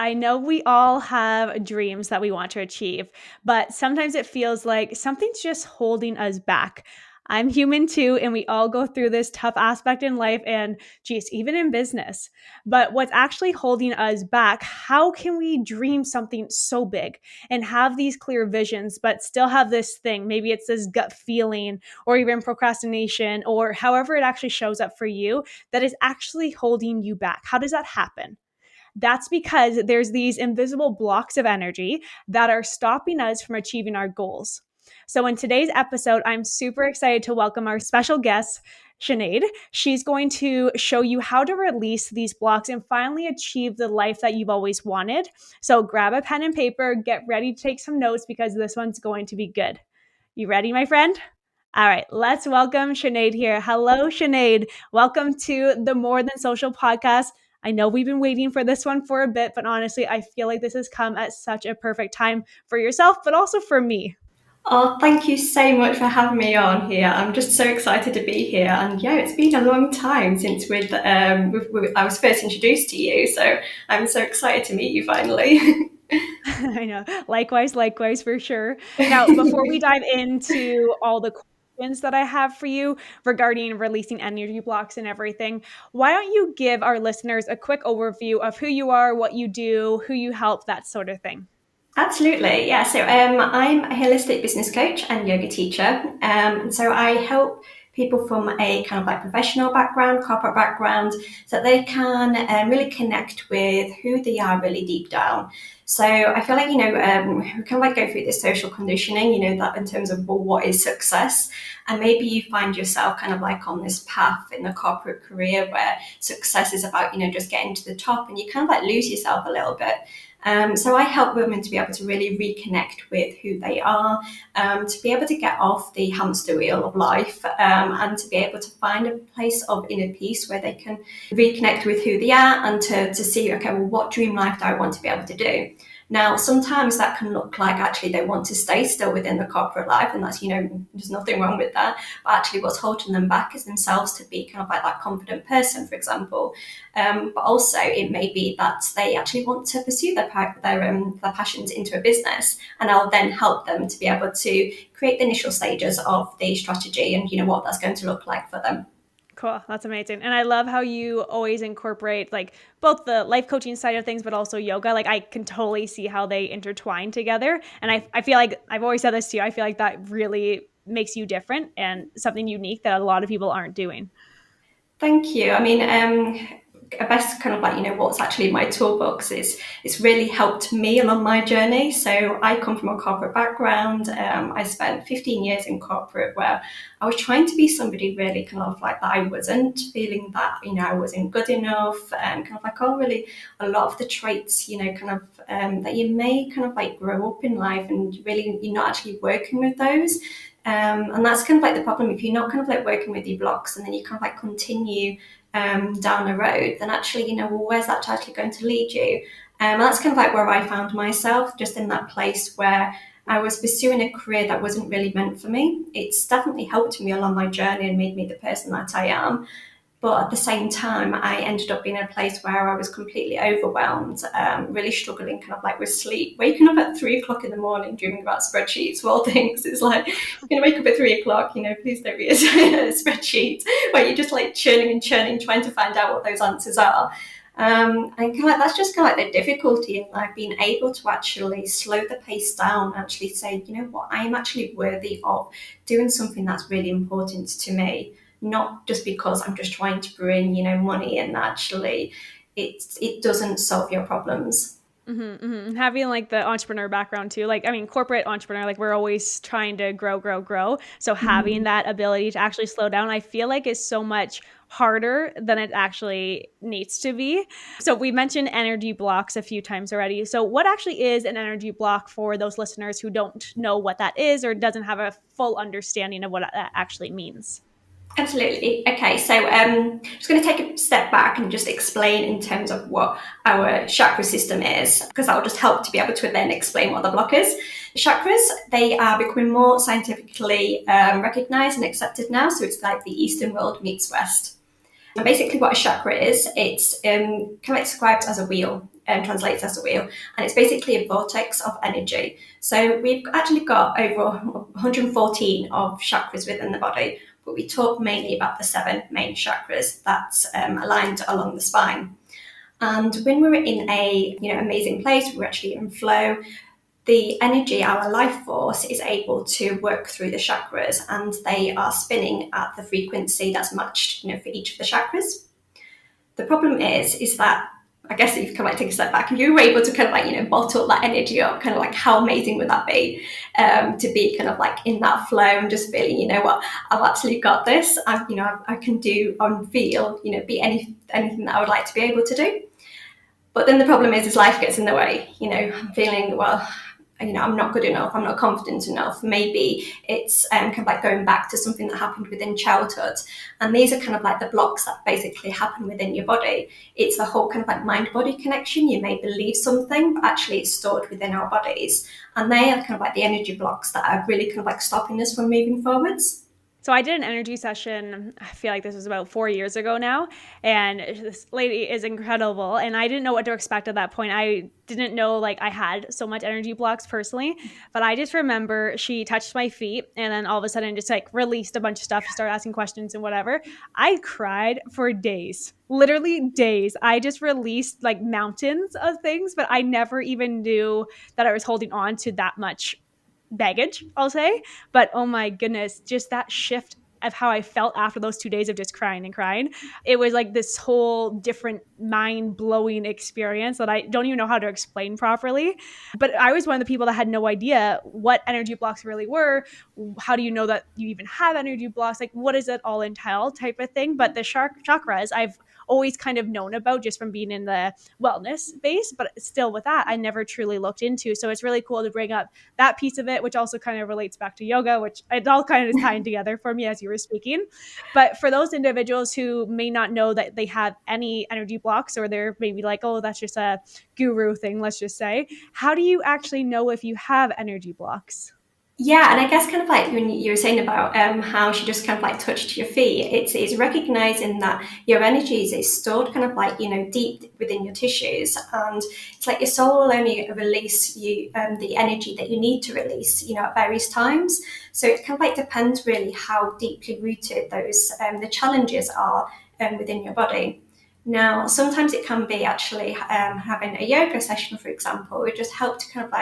I know we all have dreams that we want to achieve, but sometimes it feels like something's just holding us back. I'm human too, and we all go through this tough aspect in life and geez, even in business. But what's actually holding us back? How can we dream something so big and have these clear visions, but still have this thing? Maybe it's this gut feeling or even procrastination or however it actually shows up for you that is actually holding you back. How does that happen? That's because there's these invisible blocks of energy that are stopping us from achieving our goals. So in today's episode, I'm super excited to welcome our special guest, Sinead. She's going to show you how to release these blocks and finally achieve the life that you've always wanted. So grab a pen and paper, get ready to take some notes because this one's going to be good. You ready, my friend? All right, let's welcome Sinead here. Hello, Sinead. Welcome to the More Than Social podcast. I know we've been waiting for this one for a bit, but honestly, I feel like this has come at such a perfect time for yourself, but also for me. Oh, thank you so much for having me on here. I'm just so excited to be here. And yeah, it's been a long time since I was first introduced to you. So I'm so excited to meet you finally. I know. Likewise, for sure. Now, before we dive into all the questions that I have for you regarding releasing energy blocks and everything, why don't you give our listeners a quick overview of who you are, what you do, who you help, that sort of thing? Absolutely, yeah. So I'm a holistic business coach and yoga teacher. So I help people from a kind of like professional background, corporate background, so that they can really connect with who they are really deep down. So I feel like, we kind of like go through this social conditioning, that in terms of, well, what is success? And maybe you find yourself kind of like on this path in a corporate career where success is about, just getting to the top, and you kind of like lose yourself a little bit. So I help women to be able to really reconnect with who they are, to be able to get off the hamster wheel of life, and to be able to find a place of inner peace where they can reconnect with who they are and to see, okay, well, what dream life do I want to be able to do? Now, sometimes that can look like actually they want to stay still within the corporate life, and that's, there's nothing wrong with that. But actually what's holding them back is themselves to be kind of like that confident person, for example. But also it may be that they actually want to pursue their passions into a business, and I'll then help them to be able to create the initial stages of the strategy and, what that's going to look like for them. Cool. That's amazing. And I love how you always incorporate like both the life coaching side of things, but also yoga. Like I can totally see how they intertwine together. And I feel like I've always said this to you. I feel like that really makes you different and something unique that a lot of people aren't doing. Thank you. I mean, best kind of like, what's actually in my toolbox is it's really helped me along my journey. So I come from a corporate background. I spent 15 years in corporate where I was trying to be somebody really kind of like that I wasn't, feeling that, I wasn't good enough, and kind of like, oh, really a lot of the traits, kind of that you may kind of like grow up in life and really you're not actually working with those. And that's kind of like the problem. If you're not kind of like working with your blocks and then you kind of like continue down a road, then actually, well, where's that actually going to lead you? And that's kind of like where I found myself, just in that place where I was pursuing a career that wasn't really meant for me. It's definitely helped me along my journey and made me the person that I am. But at the same time, I ended up being in a place where I was completely overwhelmed, really struggling kind of like with sleep, waking up at 3 o'clock in the morning, dreaming about spreadsheets, well, things. It's like, I'm going to wake up at 3 o'clock, please don't be a spreadsheet where you're just like churning and churning, trying to find out what those answers are. And kind of like, that's just kind of like the difficulty in like being able to actually slow the pace down, actually say, what, I am actually worthy of doing something that's really important to me. Not just because I'm just trying to bring, money, and actually it doesn't solve your problems. Mm-hmm, mm-hmm. Having like the entrepreneur background too, like, I mean, corporate entrepreneur, like we're always trying to grow. So having that ability to actually slow down, I feel like is so much harder than it actually needs to be. So we mentioned energy blocks a few times already. So what actually is an energy block for those listeners who don't know what that is or doesn't have a full understanding of what that actually means? Absolutely. Okay, so I'm just going to take a step back and just explain in terms of what our chakra system is, because that will just help to be able to then explain what the block is. The chakras, they are becoming more scientifically recognized and accepted now, so it's like the Eastern world meets West. And basically what a chakra is, it's kind of described as a wheel, translates as a wheel, and it's basically a vortex of energy. So we've actually got over 114 of chakras within the body, but we talk mainly about the 7 main chakras that's aligned along the spine. And when we're in a amazing place, we're actually in flow, the energy, our life force, is able to work through the chakras, and they are spinning at the frequency that's matched, for each of the chakras. The problem is that I guess if you kind of take a step back, if you were able to kind of bottle that energy up, kind of how amazing would that be, to be kind of in that flow and just feeling, what, I've actually got this. I can do and feel, be anything that I would like to be able to do. But then the problem is life gets in the way. I'm feeling, well, I'm not good enough, I'm not confident enough. Maybe it's kind of going back to something that happened within childhood. And these are kind of the blocks that basically happen within your body. It's the whole kind of mind-body connection. You may believe something, but actually it's stored within our bodies. And they are kind of the energy blocks that are really kind of stopping us from moving forwards. So I did an energy session, I feel like this was about 4 years ago now, and this lady is incredible, and I didn't know what to expect at that point. I didn't know I had so much energy blocks personally, but I just remember she touched my feet and then all of a sudden just released a bunch of stuff, started asking questions and whatever. I cried for days, literally days. I just released mountains of things, but I never even knew that I was holding on to that much baggage, I'll say. But oh my goodness, just that shift of how I felt after those 2 days of just crying and crying. It was this whole different mind-blowing experience that I don't even know how to explain properly. But I was one of the people that had no idea what energy blocks really were. How do you know that you even have energy blocks? What does it all entail type of thing? But the chakras, I've always kind of known about just from being in the wellness space, but still with that, I never truly looked into. So it's really cool to bring up that piece of it, which also kind of relates back to yoga, which it all kind of is tying together for me as you were speaking. But for those individuals who may not know that they have any energy blocks, or they're maybe oh, that's just a guru thing, let's just say, how do you actually know if you have energy blocks? Yeah, and I guess kind of when you were saying about how she just kind of touched your feet, it's recognizing that your energies is stored kind of deep within your tissues, and it's your soul will only release you the energy that you need to release, at various times. So it kind of depends really how deeply rooted those the challenges are within your body. Now, sometimes it can be actually having a yoga session, for example, it just help to kind of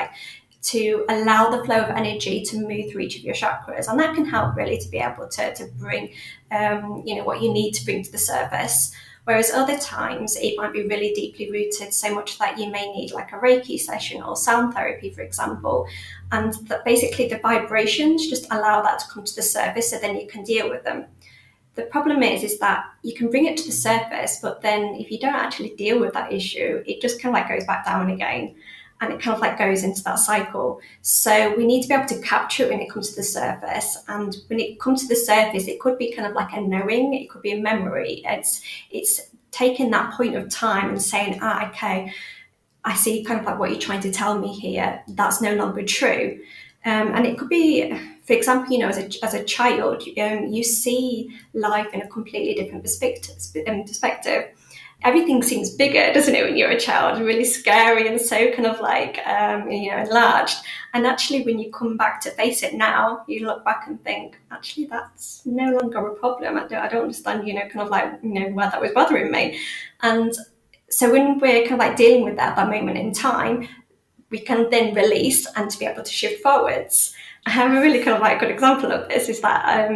to allow the flow of energy to move through each of your chakras, and that can help really to be able to bring what you need to bring to the surface. Whereas other times it might be really deeply rooted, so much that you may need a Reiki session or sound therapy, for example, and that basically the vibrations just allow that to come to the surface, so then you can deal with them. The problem is that you can bring it to the surface, but then if you don't actually deal with that issue, it just kind of goes back down again. And it kind of goes into that cycle. So we need to be able to capture it when it comes to the surface. And when it comes to the surface, it could be kind of a knowing, it could be a memory. It's taking that point of time and saying, okay, I see kind of what you're trying to tell me here. That's no longer true. And it could be, for example, as a child, you see life in a completely different perspective. Everything seems bigger, doesn't it, when you're a child? Really scary and so kind of enlarged. And actually, when you come back to face it now, you look back and think, actually, that's no longer a problem. I don't understand, kind of where that was bothering me. And so when we're kind of dealing with that moment in time, we can then release and to be able to shift forwards. I have a really kind of good example of this is that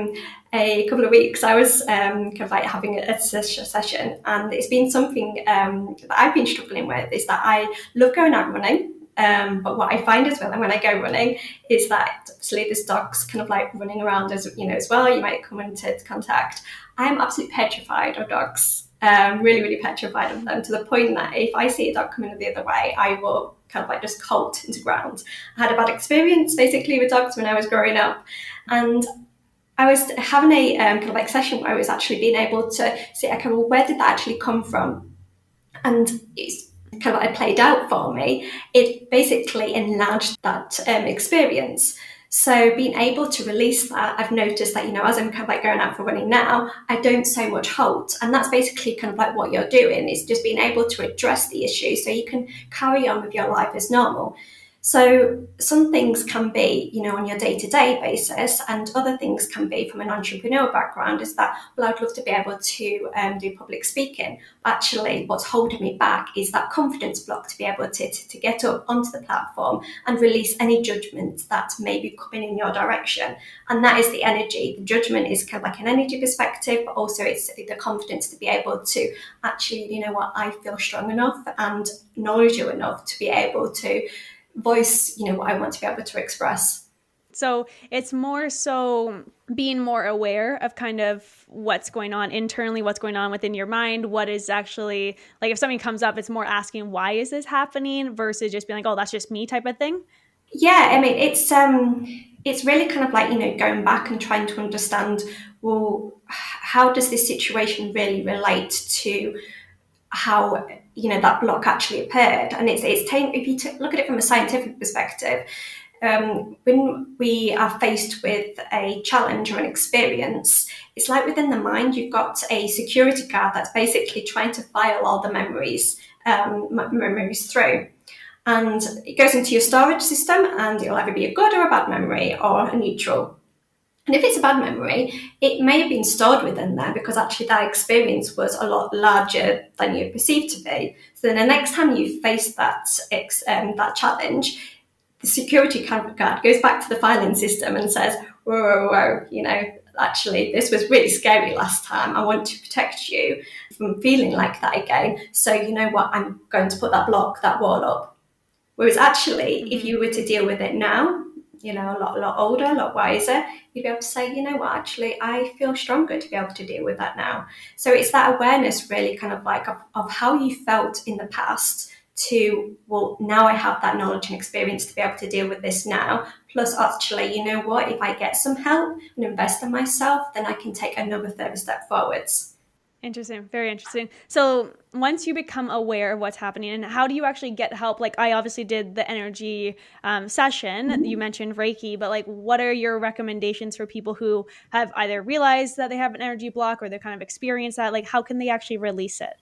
a couple of weeks I was kind of having a session, and it's been something that I've been struggling with, is that I love going out running, but what I find as well, and when I go running, is that obviously there's dogs kind of running around as well. You might come into contact. I am absolutely petrified of dogs. Really, really petrified of them, to the point that if I see a dog coming the other way, I will kind of just halt into ground. I had a bad experience basically with dogs when I was growing up, and I was having a kind of session where I was actually being able to see, okay, well, where did that actually come from? And it's kind of it played out for me. It basically enlarged that experience. So being able to release that, I've noticed that, as I'm kind of like going out for running now, I don't so much halt. And that's basically kind of like what you're doing, is just being able to address the issue so you can carry on with your life as normal. So some things can be, on your day-to-day basis, and other things can be from an entrepreneurial background, is that, well, I'd love to be able to do public speaking. Actually, what's holding me back is that confidence block to be able to get up onto the platform and release any judgment that may be coming in your direction. And that is the energy. The judgment is kind of like an energy perspective, but also it's the confidence to be able to actually, I feel strong enough and knowledgeable enough to be able to voice, what I want to be able to express. So it's more so being more aware of kind of what's going on internally, what's going on within your mind, what is actually, like, if something comes up, it's more asking, why is this happening, versus just being like, oh, that's just me type of thing. Yeah, I mean, it's really kind of like, going back and trying to understand, well, how does this situation really relate to how, that block actually appeared? And if you look at it from a scientific perspective, when we are faced with a challenge or an experience, it's like within the mind, you've got a security guard that's basically trying to file all the memories through. And it goes into your storage system, and it'll either be a good or a bad memory, or a neutral. And if it's a bad memory, it may have been stored within there because actually that experience was a lot larger than you perceived to be. So then the next time you face that challenge, the security guard goes back to the filing system and says, whoa, actually this was really scary last time. I want to protect you from feeling like that again. So you know what, I'm going to put that wall up. Whereas actually, if you were to deal with it now, a lot older, a lot wiser, you'd be able to say, actually, I feel stronger to be able to deal with that now. So it's that awareness really kind of like of how you felt in the past to, well, now I have that knowledge and experience to be able to deal with this now. Plus, actually, if I get some help and invest in myself, then I can take another further step forwards. Interesting. Very interesting. So once you become aware of what's happening, and how do you actually get help? Like, I obviously did the energy session. Mm-hmm. You mentioned Reiki, but like, what are your recommendations for people who have either realized that they have an energy block or they kind of experienced that? Like, how can they actually release it?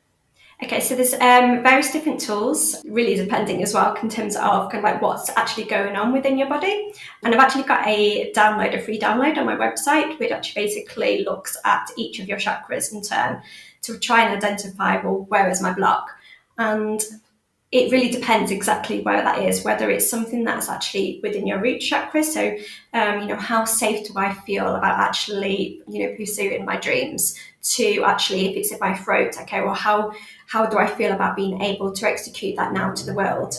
Okay, so there's various different tools, really depending as well in terms of kind of like what's actually going on within your body. And I've actually got a free download on my website, which actually basically looks at each of your chakras in turn to try and identify, well, where is my block? And it really depends exactly where that is, whether it's something that's actually within your root chakra. So, how safe do I feel about actually, pursuing my dreams? To actually, if it's in my throat, okay, well, how do I feel about being able to execute that now to the world?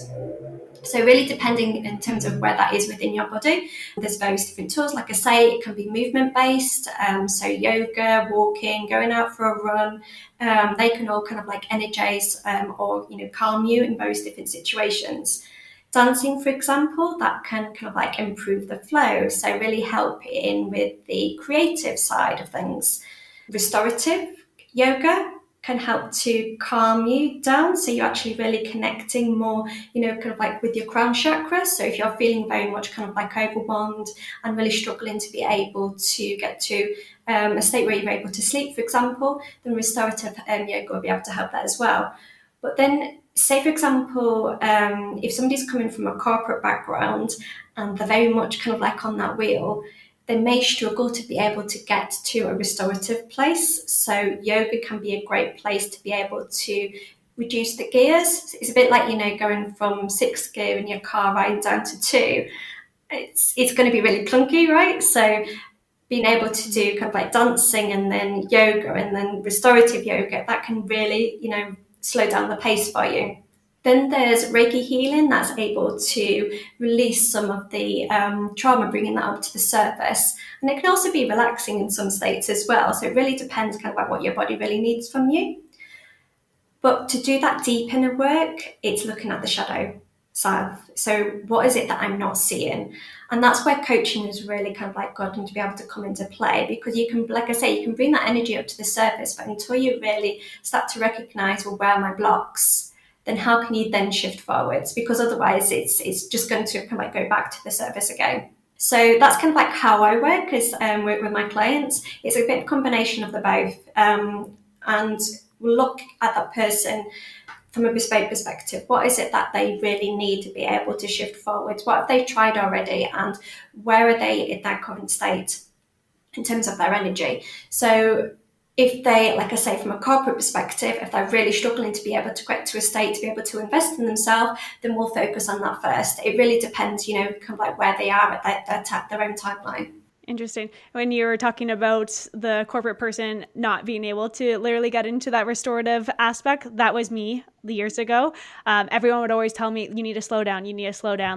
So really depending in terms of where that is within your body, there's various different tools. Like I say, it can be movement based. So yoga, walking, going out for a run, they can all kind of like energize or calm you in various different situations. Dancing, for example, that can kind of like improve the flow. So really help in with the creative side of things. Restorative yoga can help to calm you down, so you're actually really connecting more, kind of like with your crown chakra. So if you're feeling very much kind of like overwhelmed and really struggling to be able to get to a state where you're able to sleep, for example, then restorative yoga will be able to help that as well. But then, say for example, if somebody's coming from a corporate background and they're very much kind of like on that wheel, they may struggle to be able to get to a restorative place. So yoga can be a great place to be able to reduce the gears. It's a bit like, going from 6th gear in your car right down to 2. It's going to be really clunky, right? So being able to do kind of like dancing and then yoga and then restorative yoga, that can really, slow down the pace for you. Then there's Reiki healing that's able to release some of the trauma, bringing that up to the surface. And it can also be relaxing in some states as well. So it really depends kind of like what your body really needs from you. But to do that deep inner work, it's looking at the shadow side. So what is it that I'm not seeing? And that's where coaching is really kind of like gotten to be able to come into play, because you can, like I say, you can bring that energy up to the surface, but until you really start to recognize, well, where are my blocks? Then how can you then shift forwards? Because otherwise it's just going to kind of like go back to the surface again. So that's kind of like how I work as with my clients. It's a bit of a combination of the both, and look at that person from a bespoke perspective. What is it that they really need to be able to shift forwards? What have they tried already, and where are they in their current state in terms of their energy? So if they, like I say, from a corporate perspective, if they're really struggling to be able to get to a state to be able to invest in themselves, then we'll focus on that first. It really depends, kind of like where they are at their own timeline. Interesting. When you were talking about the corporate person not being able to literally get into that restorative aspect, that was me years ago. Everyone would always tell me, you need to slow down,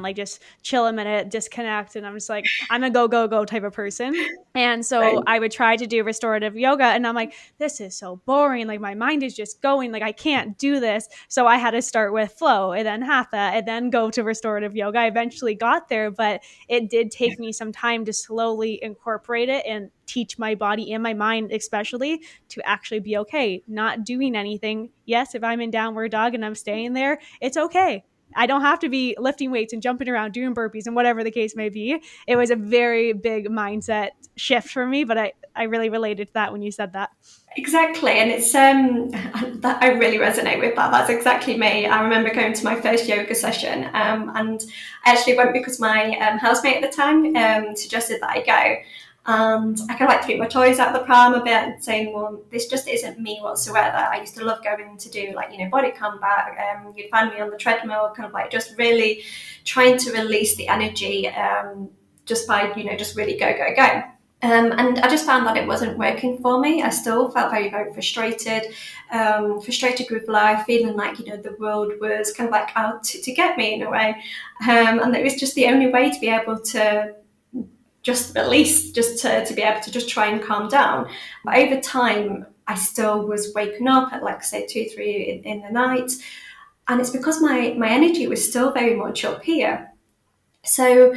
like just chill a minute, disconnect. And I'm just like, I'm a go, go, go type of person. And so Right. I would try to do restorative yoga and I'm like, this is so boring. Like my mind is just going, like I can't do this. So I had to start with flow and then hatha and then go to restorative yoga. I eventually got there, but it did take me some time to slowly incorporate it and teach my body and my mind especially to actually be okay not doing anything. Yes, if I'm in downward dog and I'm staying there, it's okay. I don't have to be lifting weights and jumping around doing burpees and whatever the case may be. It was a very big mindset shift for me, but I really related to that when you said that. Exactly, and it's that I really resonate with that. That's exactly me. I remember going to my first yoga session, and I actually went because my housemate at the time suggested that I go. And I kind of like threw my toys out of the pram a bit and saying, well, this just isn't me whatsoever. I used to love going to do like, body combat. You'd find me on the treadmill, kind of like just really trying to release the energy just by, just really go, go, go. And I just found that it wasn't working for me. I still felt very, very frustrated, frustrated with life, feeling like, the world was kind of like out to get me in a way. And it was just the only way to be able to just release, just to be able to just try and calm down. But over time, I still was waking up at like, say, 2, 3 in the night. And it's because my energy was still very much up here. So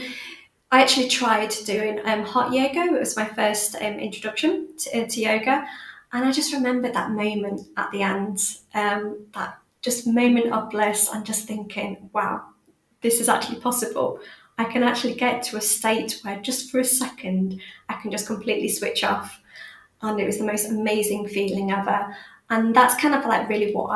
I actually tried doing hot yoga. It was my first introduction to yoga. And I just remember that moment at the end, that just moment of bliss and just thinking, wow, this is actually possible. I can actually get to a state where just for a second, I can just completely switch off. And it was the most amazing feeling ever. And that's kind of like really what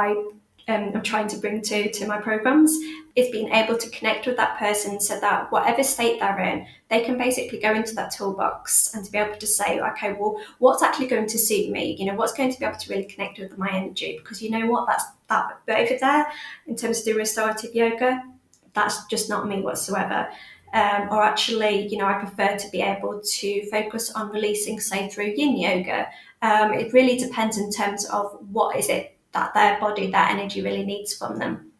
I'm trying to bring to my programs, is being able to connect with that person so that whatever state they're in, they can basically go into that toolbox and to be able to say, okay, well, what's actually going to suit me? What's going to be able to really connect with my energy? Because you know what, that's that bit over there in terms of the restorative yoga, that's just not me whatsoever. Or actually, I prefer to be able to focus on releasing, say, through yin yoga. It really depends in terms of what is it that their body, their energy really needs from them.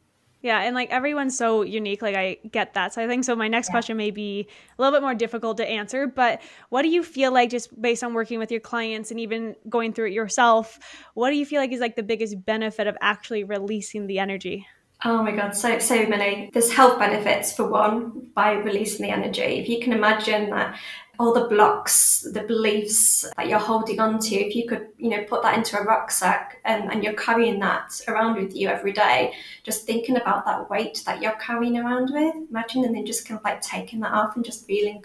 Yeah, and like everyone's so unique. Like I get that. So I think so. My next question may be a little bit more difficult to answer, but what do you feel like, just based on working with your clients and even going through it yourself, what do you feel like is like the biggest benefit of actually releasing the energy? Oh my God, so many. There's health benefits for one by releasing the energy. If you can imagine that all the blocks, the beliefs that you're holding on to, if you could, put that into a rucksack and you're carrying that around with you every day, just thinking about that weight that you're carrying around with, imagine, and then just kind of like taking that off and just feeling,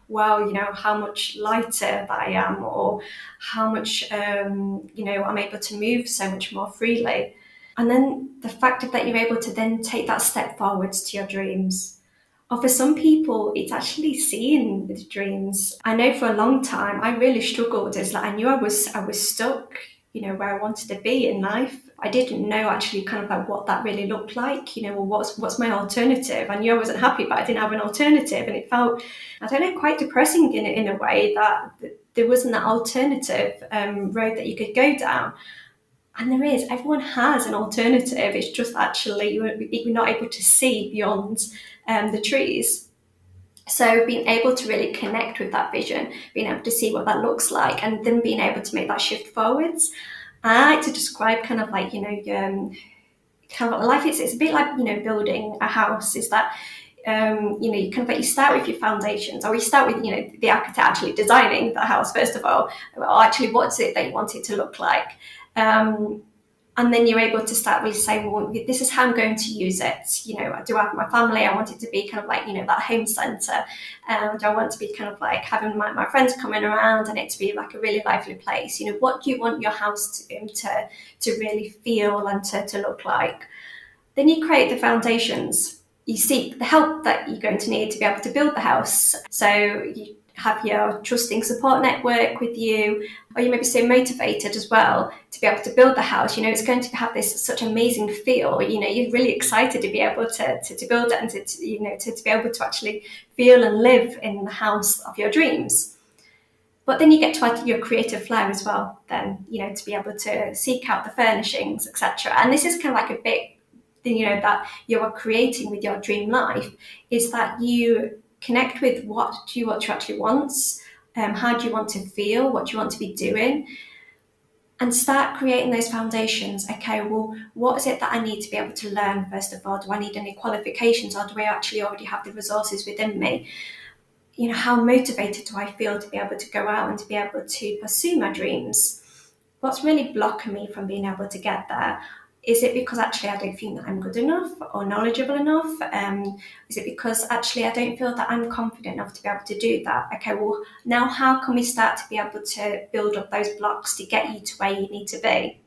wow, how much lighter that I am, or how much, I'm able to move so much more freely. And then the fact that you're able to then take that step forwards to your dreams. Or for some people, it's actually seeing the dreams. I know for a long time, I really struggled. It's like I knew I was stuck, where I wanted to be in life. I didn't know actually kind of like what that really looked like. Well, what's my alternative? I knew I wasn't happy, but I didn't have an alternative, and it felt, I don't know, quite depressing in a way that there wasn't that alternative road that you could go down. And there is, everyone has an alternative. It's just actually you're not able to see beyond the trees. So being able to really connect with that vision, being able to see what that looks like, and then being able to make that shift forwards. I like to describe kind of like, kind of life. It's a bit like, building a house. Is that, you kind of like, you start with your foundations, or you start with, the architect actually designing the house first of all. Or actually, what's it that you want it to look like? And then you're able to start really say, well, this is how I'm going to use it. Do I have my family? I want it to be kind of like, that home center. Do I want to be kind of like having my friends coming around and it to be like a really lively place? What do you want your house to really feel and to look like? Then you create the foundations. You seek the help that you're going to need to be able to build the house. So you have your trusting support network with you, or you may be so motivated as well to be able to build the house. It's going to have this such amazing feel. You're really excited to be able to build it and to be able to actually feel and live in the house of your dreams. But then you get to add your creative flair as well, then, to be able to seek out the furnishings, etc. And this is kind of like a bit, that you are creating with your dream life, is that you connect with what you actually want, how do you want to feel, what do you want to be doing, and start creating those foundations. Okay, well, what is it that I need to be able to learn first of all? Do I need any qualifications, or do I actually already have the resources within me? How motivated do I feel to be able to go out and to be able to pursue my dreams? What's really blocking me from being able to get there? Is it because actually I don't think that I'm good enough or knowledgeable enough? Is it because actually I don't feel that I'm confident enough to be able to do that? Okay, well, now how can we start to be able to build up those blocks to get you to where you need to be?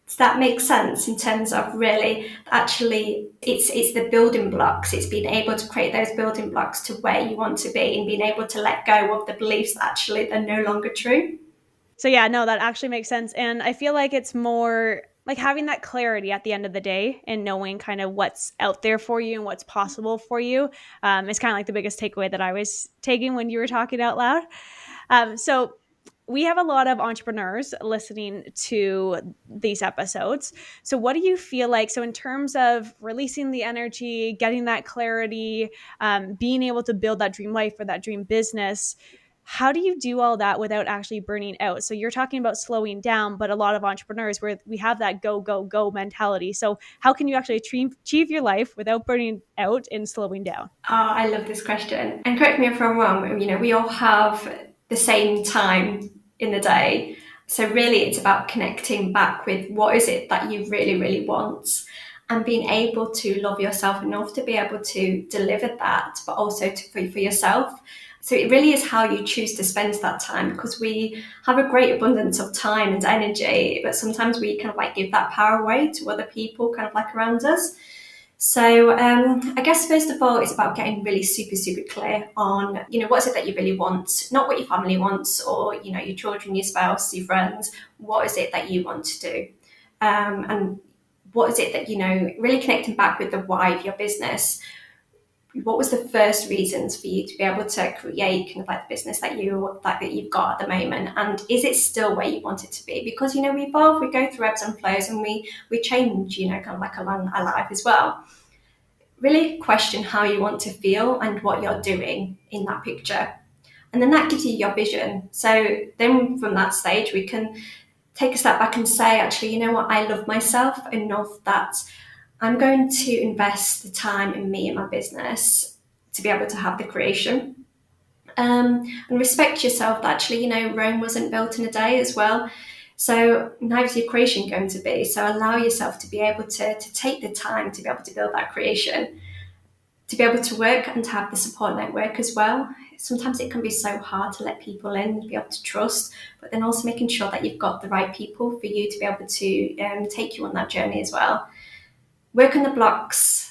Does that make sense in terms of really actually it's the building blocks, it's being able to create those building blocks to where you want to be and being able to let go of the beliefs that actually they're no longer true? So yeah, no, that actually makes sense. And I feel like it's more like having that clarity at the end of the day and knowing kind of what's out there for you and what's possible for you is kind of like the biggest takeaway that I was taking when you were talking out loud. So we have a lot of entrepreneurs listening to these episodes. So what do you feel like? So in terms of releasing the energy, getting that clarity, being able to build that dream life or that dream business, how do you do all that without actually burning out? So you're talking about slowing down, but a lot of entrepreneurs where we have that go, go, go mentality. So how can you actually achieve your life without burning out and slowing down? Oh, I love this question. And correct me if I'm wrong, we all have the same time in the day. So really it's about connecting back with what is it that you really, really want, and being able to love yourself enough to be able to deliver that, but also for yourself. So it really is how you choose to spend that time, because we have a great abundance of time and energy, but sometimes we kind of like give that power away to other people kind of like around us. So I guess first of all, it's about getting really super, super clear on, what is it that you really want, not what your family wants or, your children, your spouse, your friends. What is it that you want to do? And what is it that, really connecting back with the why of your business. What was the first reasons for you to be able to create kind of like the business that you've got at the moment, and is it still where you want it to be? Because we evolve, we go through ebbs and flows, and we change, kind of like along our life as well. Really question how you want to feel and what you're doing in that picture, and then that gives you your vision. So then from that stage we can take a step back and say, actually, what, I love myself enough that I'm going to invest the time in me and my business to be able to have the creation. And respect yourself that actually, Rome wasn't built in a day as well. So how's your creation going to be? So allow yourself to be able to take the time to be able to build that creation, to be able to work and to have the support network as well. Sometimes it can be so hard to let people in, to be able to trust, but then also making sure that you've got the right people for you to be able to take you on that journey as well. Work on the blocks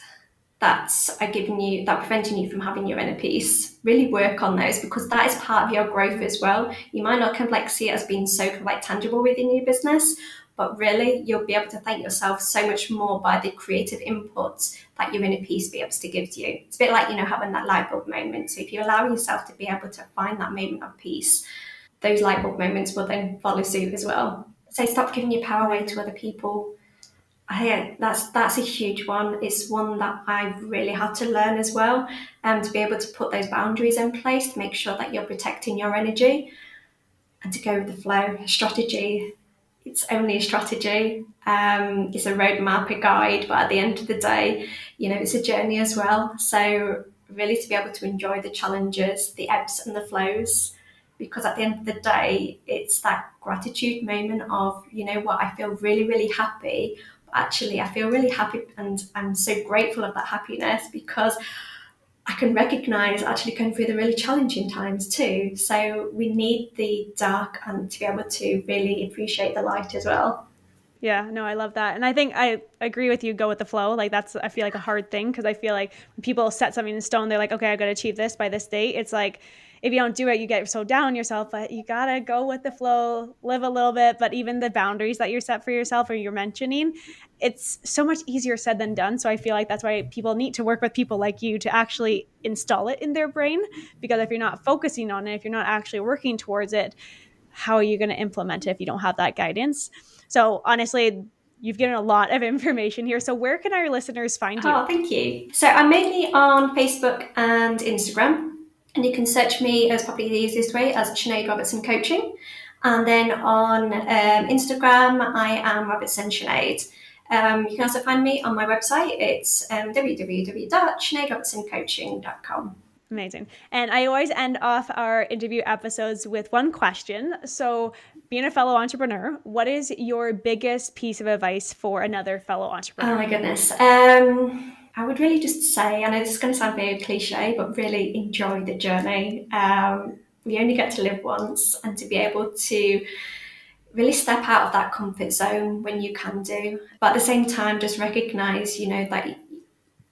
that are giving you, that preventing you from having your inner peace. Really work on those, because that is part of your growth as well. You might not kind of like see it as being so kind of like tangible within your business, but really you'll be able to thank yourself so much more by the creative inputs that your inner peace be able to give to you. It's a bit like, having that light bulb moment. So if you allow yourself to be able to find that moment of peace, those light bulb moments will then follow suit as well. So stop giving your power away to other people. Yeah, that's a huge one. It's one that I've really had to learn as well, to be able to put those boundaries in place to make sure that you're protecting your energy and to go with the flow. Strategy, it's only a strategy. It's a roadmap, a guide, but at the end of the day, it's a journey as well. So really to be able to enjoy the challenges, the ebbs and the flows, because at the end of the day, it's that gratitude moment of, you know what, I feel really, really happy. Actually, I feel really happy and I'm so grateful of that happiness because I can recognize actually going through the really challenging times too. So we need the dark and to be able to really appreciate the light as well. Yeah, no, I love that. And I think I agree with you, go with the flow. Like that's I feel like a hard thing because I feel like when people set something in stone, they're like, okay, I gotta achieve this by this date. It's like if you don't do it, you get so down on yourself, but you gotta go with the flow, live a little bit. But even the boundaries that you're set for yourself or you're mentioning, it's so much easier said than done. So I feel like that's why people need to work with people like you to actually install it in their brain. Because if you're not focusing on it, if you're not actually working towards it, how are you going to implement it if you don't have that guidance? So honestly, you've given a lot of information here. So where can our listeners find you? Oh, thank you. So I'm mainly on Facebook and Instagram, and you can search me as probably the easiest way as Sinead Robertson Coaching. And then on Instagram, I am Robertson Sinead. You can also find me on my website. It's www.sineadrobertsoncoaching.com. Amazing. And I always end off our interview episodes with one question. So, being a fellow entrepreneur, what is your biggest piece of advice for another fellow Oh entrepreneur? my goodness. I would really just say, I know this is going to sound very cliche, but really enjoy the journey. We only get to live once, and to be able to really step out of that comfort zone when you can do, but at the same time, just recognize, you know, that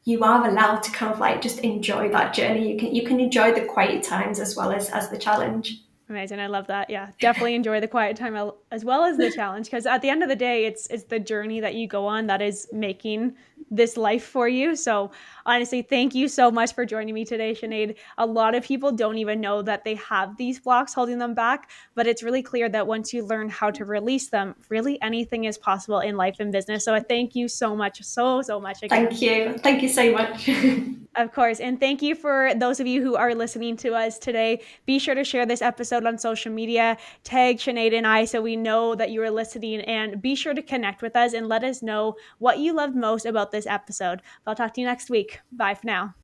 you are allowed to kind of like just enjoy that journey. You can enjoy the quiet times as well as the challenge. Amazing. I love that. Yeah. Definitely enjoy the quiet time as well as the challenge because at the end of the day it's the journey that you go on that is making this life for you. So honestly, thank you so much for joining me today, Sinead. A lot of people don't even know that they have these blocks holding them back, but it's really clear that once you learn how to release them, really anything is possible in life and business. So I thank you so much, so much again. Thank you. Thank you so much. Of course. And thank you for those of you who are listening to us today. Be sure to share this episode on social media, tag Sinead and I so we know that you are listening, and be sure to connect with us and let us know what you loved most about this episode. I'll talk to you next week. Bye for now.